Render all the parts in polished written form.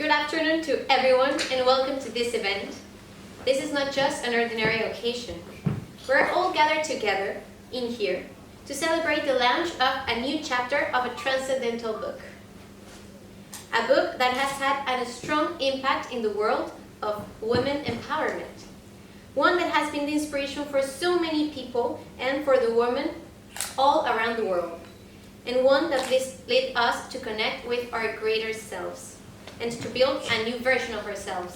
Good afternoon to everyone and welcome to this event. This is not just an ordinary occasion. We're all gathered together in here to celebrate the launch of a new chapter of a transcendental book. A book that has had a strong impact in the world of women empowerment. One that has been the inspiration for so many people and for the women all around the world. And one that led us to connect with our greater selves and to build a new version of ourselves.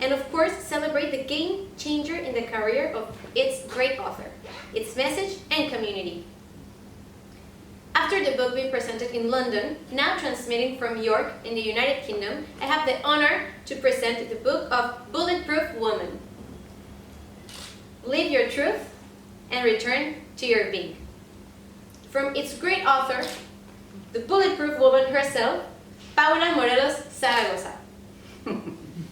And of course, celebrate the game changer in the career of its great author, its message and community. After the book being presented in London, now transmitting from York in the United Kingdom, I have the honor to present the book of Bulletproof Woman. Live your truth and return to your being. From its great author, the Bulletproof Woman herself, Paula Morelos Zaragoza.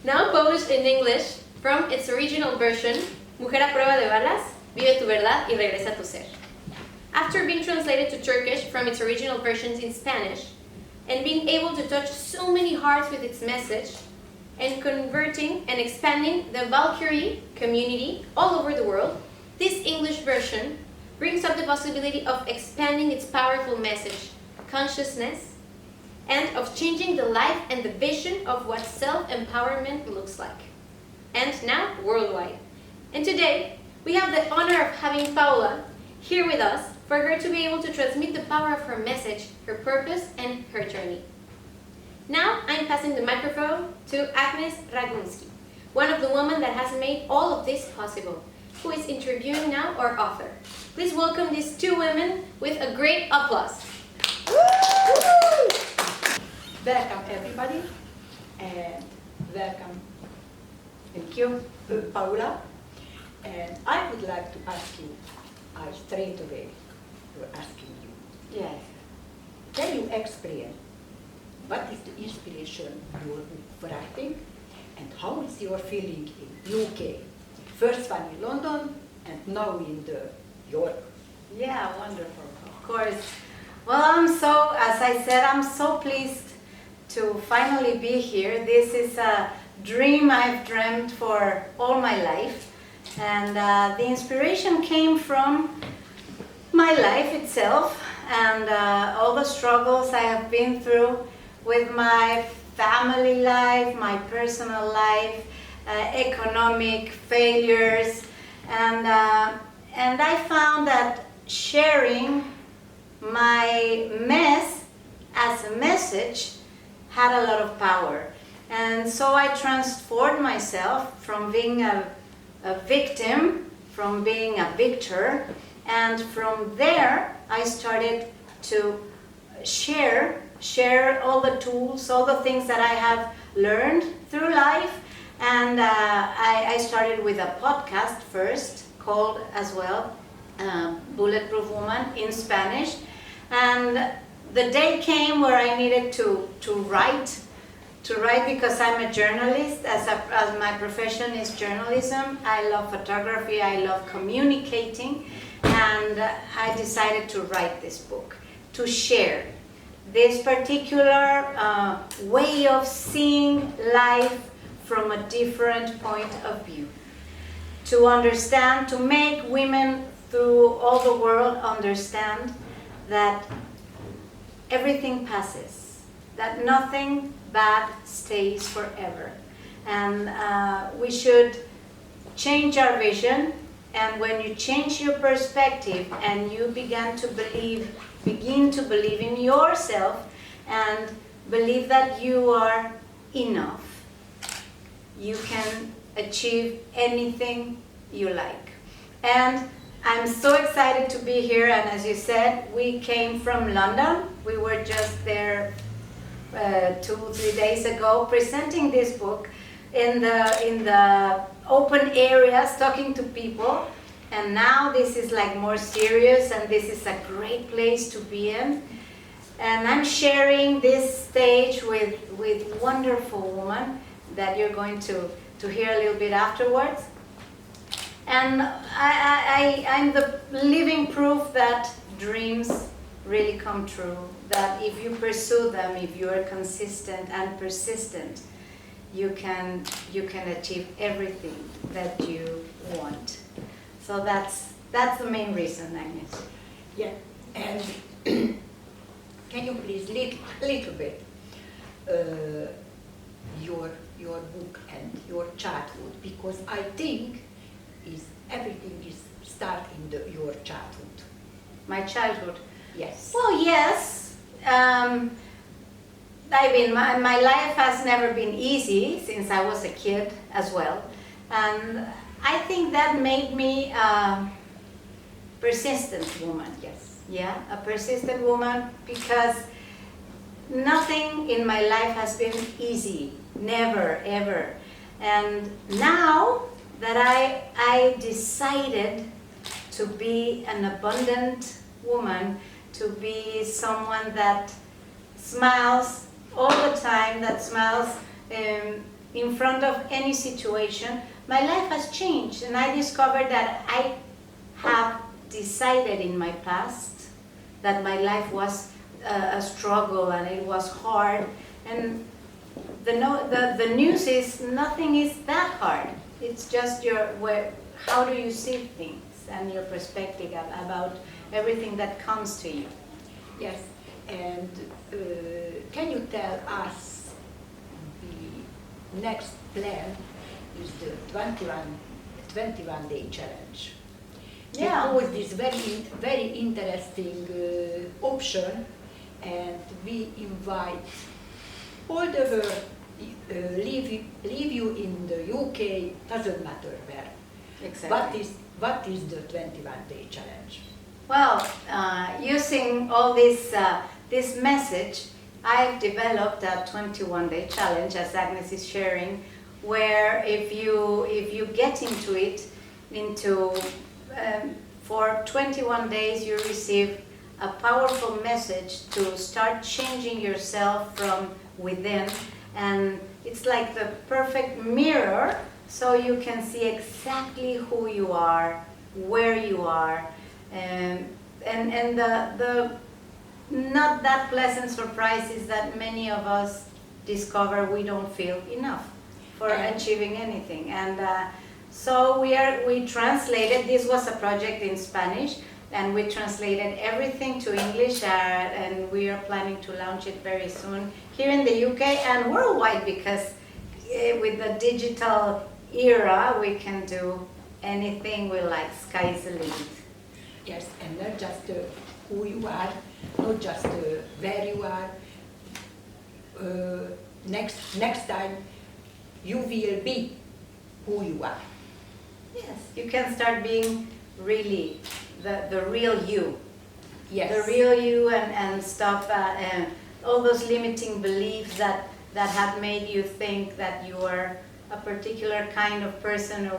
Now published in English from its original version, Mujer a prueba de balas, vive tu verdad y regresa a tu ser. After being translated to Turkish from its original versions in Spanish, and being able to touch so many hearts with its message, and converting and expanding the Valkyrie community all over the world, this English version brings up the possibility of expanding its powerful message, consciousness, and of changing the life and the vision of what self-empowerment looks like. And now, worldwide. And today, we have the honor of having Paula here with us for her to be able to transmit the power of her message, her purpose, and her journey. Now, I'm passing the microphone to Agnes Ragunsky, one of the women that has made all of this possible, who is interviewing now our author. Please welcome these two women with a great applause. Welcome everybody, and welcome, thank you, Paula. And I would like to ask you, straight away, asking you. Yes. Can you explain what is the inspiration you are writing, and how is your feeling in UK? First one in London, and now in the York. Yeah, wonderful, of course. Well, as I said, I'm so pleased to finally be here. This is a dream I've dreamt for all my life. And the inspiration came from my life itself and all the struggles I have been through with my family life, my personal life, economic failures. And I found that sharing my mess as a message had a lot of power. And so I transformed myself from being a victim, from being a victor, and from there I started to share all the tools, all the things that I have learned through life. And I started with a podcast first, called as well Bulletproof Woman in Spanish. And the day came where I needed to write because I'm a journalist, as my profession is journalism. I love photography, I love communicating, and I decided to write this book, to share this particular way of seeing life from a different point of view. To understand, to make women through all the world understand that everything passes, that nothing bad stays forever. And we should change our vision, and when you change your perspective and you begin to believe in yourself and believe that you are enough, you can achieve anything you like. And I'm so excited to be here, and as you said, we came from London. We were just there 2-3 days ago presenting this book in the open areas, talking to people. And now this is like more serious, and this is a great place to be in. And I'm sharing this stage with wonderful women that you're going to hear a little bit afterwards. And I'm the living proof that dreams really come true, that if you pursue them, if you are consistent and persistent, you can achieve everything that you want. So that's the main reason, Agnes. Yeah, and can you please little bit your book and your childhood, because I think everything is start in your childhood. My childhood. Yes. Well, yes. I mean, my life has never been easy since I was a kid as well. And I think that made me a persistent woman. Yes. Yeah, a persistent woman, because nothing in my life has been easy. Never, ever. And now that I decided to be an abundant woman, to be someone that smiles all the time, that smiles in front of any situation, my life has changed. And I discovered that I have decided in my past that my life was a struggle and it was hard. And the news is nothing is that hard. It's just how do you see things and your perspective about everything that comes to you. Yes, and can you tell us the next plan is the 21-day challenge? Yeah. Because this very interesting option, and we invite all the world, live you in the UK, doesn't matter where. Exactly. What is the 21-day challenge? Well, using all this message, I've developed a 21-day challenge, as Agnes is sharing, where if you get into it, for 21 days you receive a powerful message to start changing yourself from within, and it's like the perfect mirror, so you can see exactly who you are, where you are, and the not that pleasant surprise is that many of us discover we don't feel enough for achieving anything. And so we translated, this was a project in Spanish, and we translated everything to English, and we are planning to launch it very soon here in the UK and worldwide, because with the digital era we can do anything we like. Sky's the limit. Yes, and not just who you are, not just where you are. Next time you will be who you are. Yes, you can start being really the real you. Yes. The real you, and stuff, and all those limiting beliefs that have made you think that you are a particular kind of person, or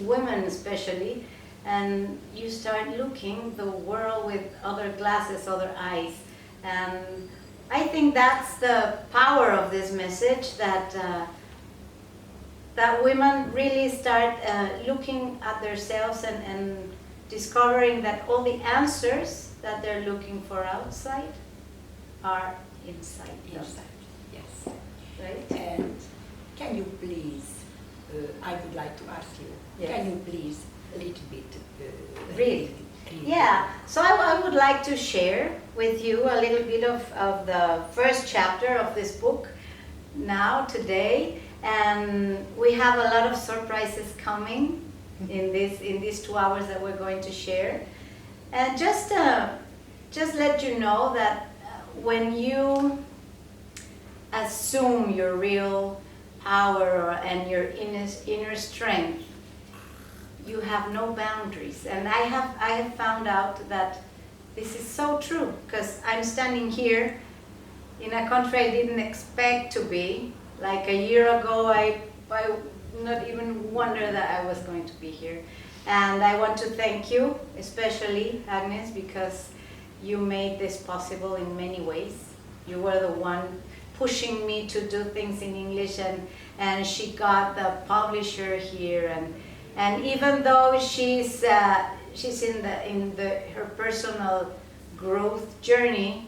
women especially, and you start looking the world with other glasses, other eyes. And I think that's the power of this message, that women really start looking at themselves and discovering that all the answers that they're looking for outside are inside them. Inside, yes. Right? And can you please, I would like to ask you, Yes. can you please a little bit Read. Yeah, so I would like to share with you a little bit of the first chapter of this book now, today, and we have a lot of surprises coming in these 2 hours that we're going to share. And just let you know that when you assume your real power and your inner strength, you have no boundaries. And I have found out that this is so true, because I'm standing here in a country I didn't expect to be. Like a year ago, I not even wonder that I was going to be here. And I want to thank you, especially Agnes, because you made this possible in many ways. You were the one pushing me to do things in English, and she got the publisher here, and even though she's in her personal growth journey,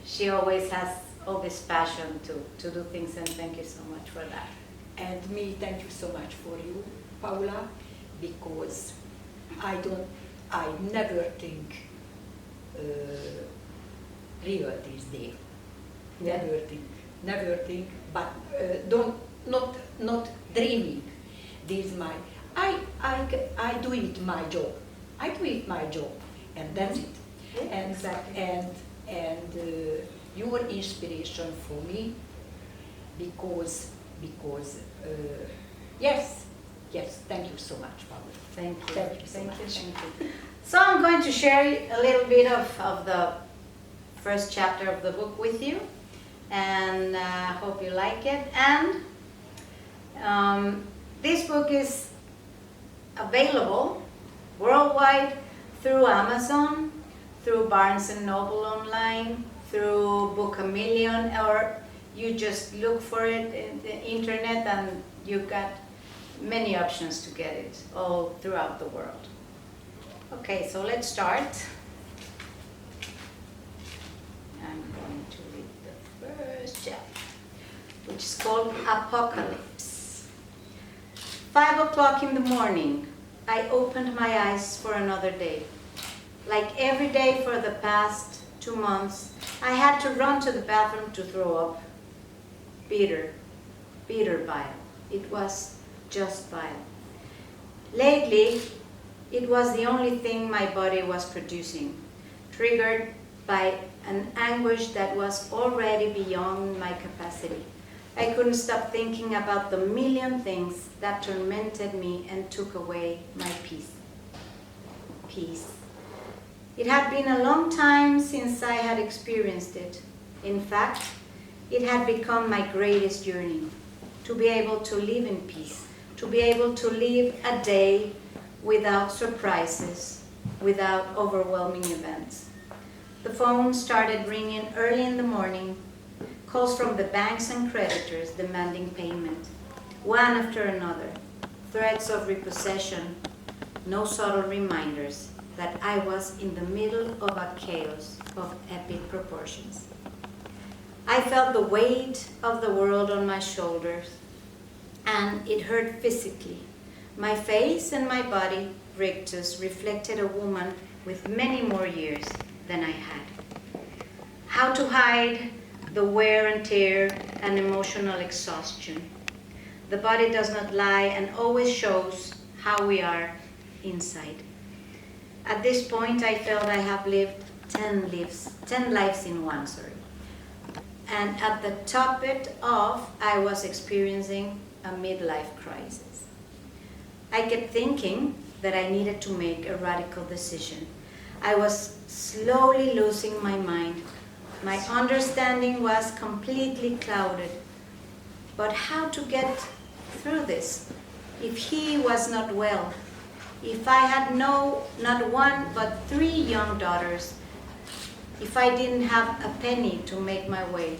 she always has all this passion to do things, and thank you so much for that. And me, thank you so much for you, Paula, because I never think real this day. Never think, but not dreaming. This my, I do it my job. I do it my job, and that's it. Yeah, and exactly. and your inspiration for me, because yes, thank you so much, Paula. Thank you. Thank you so Thank much. you. Thank you. So I'm going to share a little bit of the first chapter of the book with you, and I hope you like it. And this book is available worldwide through Amazon, through Barnes & Noble online, through Book a Million, or you just look for it in the internet and you've got many options to get it all throughout the world. Okay, so let's start. I'm going to read the first chapter, which is called Apocalypse. 5 o'clock in the morning, I opened my eyes for another day. Like every day for the past 2 months, I had to run to the bathroom to throw up. Bitter bile. It was just bile. Lately, it was the only thing my body was producing, triggered by an anguish that was already beyond my capacity. I couldn't stop thinking about the million things that tormented me and took away my peace. Peace. It had been a long time since I had experienced it. In fact, it had become my greatest yearning, to be able to live in peace, to be able to live a day without surprises, without overwhelming events. The phone started ringing early in the morning, calls from the banks and creditors demanding payment, one after another, threats of repossession, no subtle reminders that I was in the middle of a chaos of epic proportions. I felt the weight of the world on my shoulders, and it hurt physically. My face and my body, rictus, reflected a woman with many more years than I had. How to hide the wear and tear and emotional exhaustion. The body does not lie and always shows how we are inside. At this point, I felt I have lived 10 lives in one, And at the top it of, I was experiencing a midlife crisis. I kept thinking that I needed to make a radical decision. I was slowly losing my mind. My understanding was completely clouded. But how to get through this? If he was not well, if I had not one but 3 young daughters, if I didn't have a penny to make my way,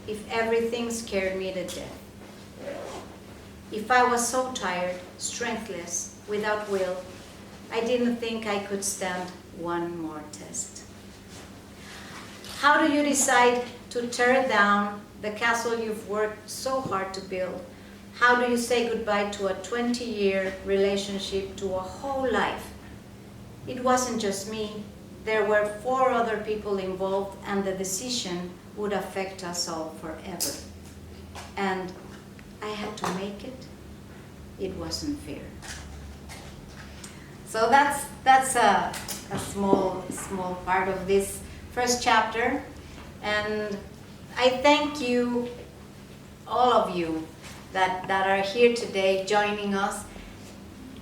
if everything scared me to death, if I was so tired, strengthless, without will, I didn't think I could stand one more test. How do you decide to tear down the castle you've worked so hard to build? How do you say goodbye to a 20-year relationship, to a whole life? It wasn't just me. There were 4 other people involved, and the decision would affect us all forever. And I had to make it. It wasn't fair. So that's a small part of this first chapter, and I thank you, all of you that are here today joining us.